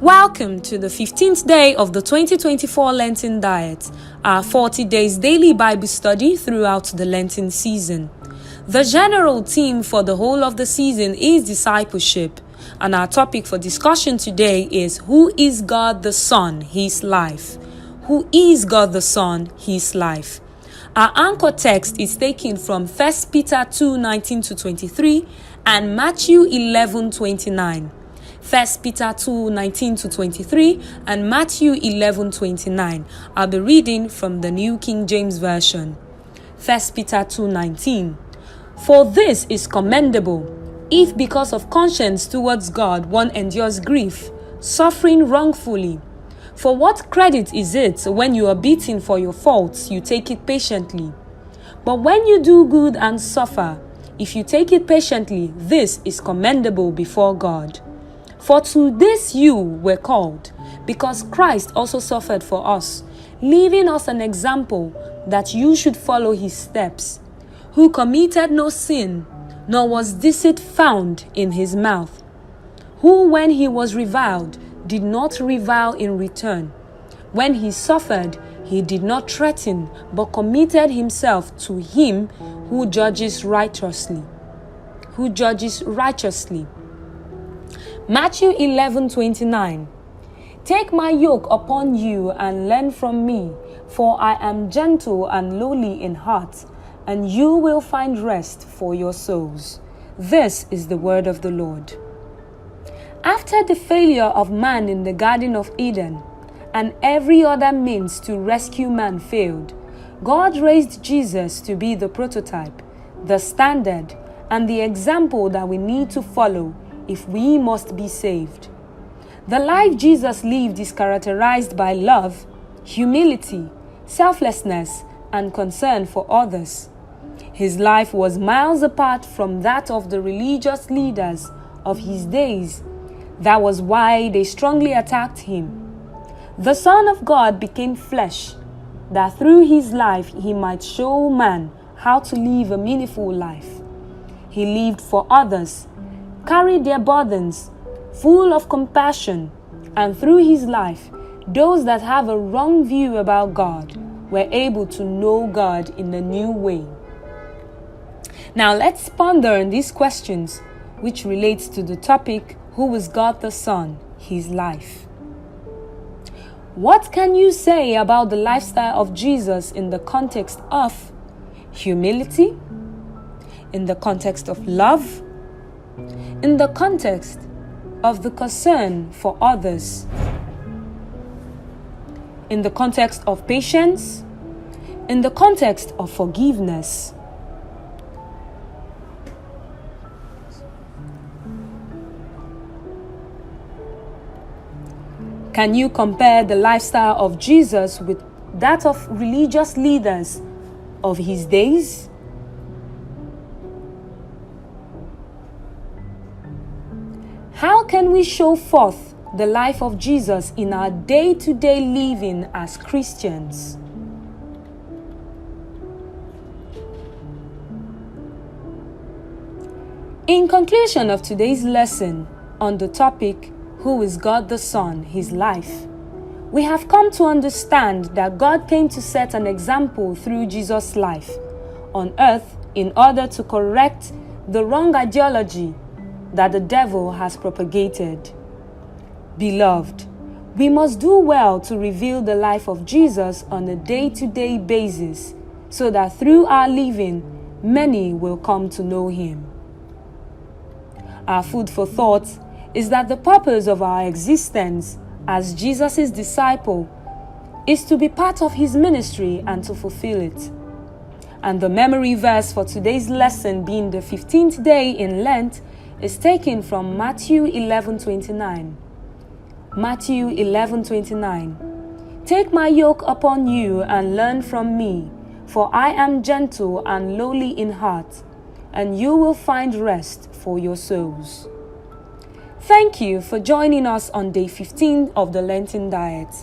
Welcome to the 15th day of the 2024 Lenten Diet, our 40 days daily Bible study throughout the Lenten season. The general theme for the whole of the season is discipleship, and our topic for discussion today is Who is God the Son, His life? Who is God the Son, His life? Our anchor text is taken from 1 Peter 2:19-23 and Matthew 11:29. 1 Peter 2:19-23 and Matthew 11:29. I'll be reading from the New King James Version. 1 Peter 2:19. For this is commendable, if because of conscience towards God one endures grief, suffering wrongfully. For what credit is it when you are beaten for your faults, you take it patiently? But when you do good and suffer, if you take it patiently, this is commendable before God. For to this you were called, because Christ also suffered for us, leaving us an example that you should follow his steps, who committed no sin, nor was deceit found in his mouth, who when he was reviled, did not revile in return. When he suffered, he did not threaten, but committed himself to him who judges righteously. Matthew 11:29. Take my yoke upon you and learn from me, for I am gentle and lowly in heart, and you will find rest for your souls. This is the word of the Lord. After the failure of man in the Garden of Eden, and every other means to rescue man failed, God raised Jesus to be the prototype, the standard, and the example that we need to follow if we must be saved. The life Jesus lived is characterized by love, humility, selflessness, and concern for others. His life was miles apart from that of the religious leaders of his days. That was why they strongly attacked him. The Son of God became flesh, that through his life he might show man how to live a meaningful life. He lived for others, carried their burdens, full of compassion, and through his life, those that have a wrong view about God were able to know God in a new way. Now let's ponder on these questions, which relates to the topic, Who is God the Son, His life? What can you say about the lifestyle of Jesus in the context of humility, in the context of love, in the context of the concern for others, in the context of patience, in the context of forgiveness? Can you compare the lifestyle of Jesus with that of religious leaders of his days? How can we show forth the life of Jesus in our day-to-day living as Christians? In conclusion of today's lesson on the topic, Who is God the Son, His life, we have come to understand that God came to set an example through Jesus' life on earth in order to correct the wrong ideology that the devil has propagated. Beloved, we must do well to reveal the life of Jesus on a day-to-day basis so that through our living, many will come to know him. Our food for thought is that the purpose of our existence as Jesus' disciple is to be part of his ministry and to fulfill it. And the memory verse for today's lesson, being the 15th day in Lent, is taken from Matthew 11:29. Matthew 11:29. Take my yoke upon you and learn from me, for I am gentle and lowly in heart, and you will find rest for your souls. Thank you for joining us on day 15 of the Lenten Diet.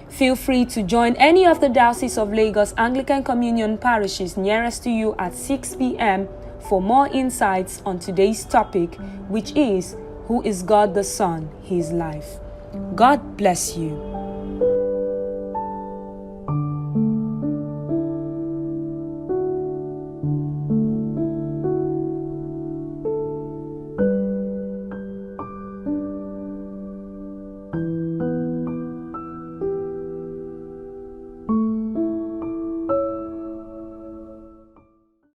Feel free to join any of the Diocese of Lagos Anglican Communion parishes nearest to you at 6 p.m. for more insights on today's topic, which is Who is God the Son, His life. God bless you.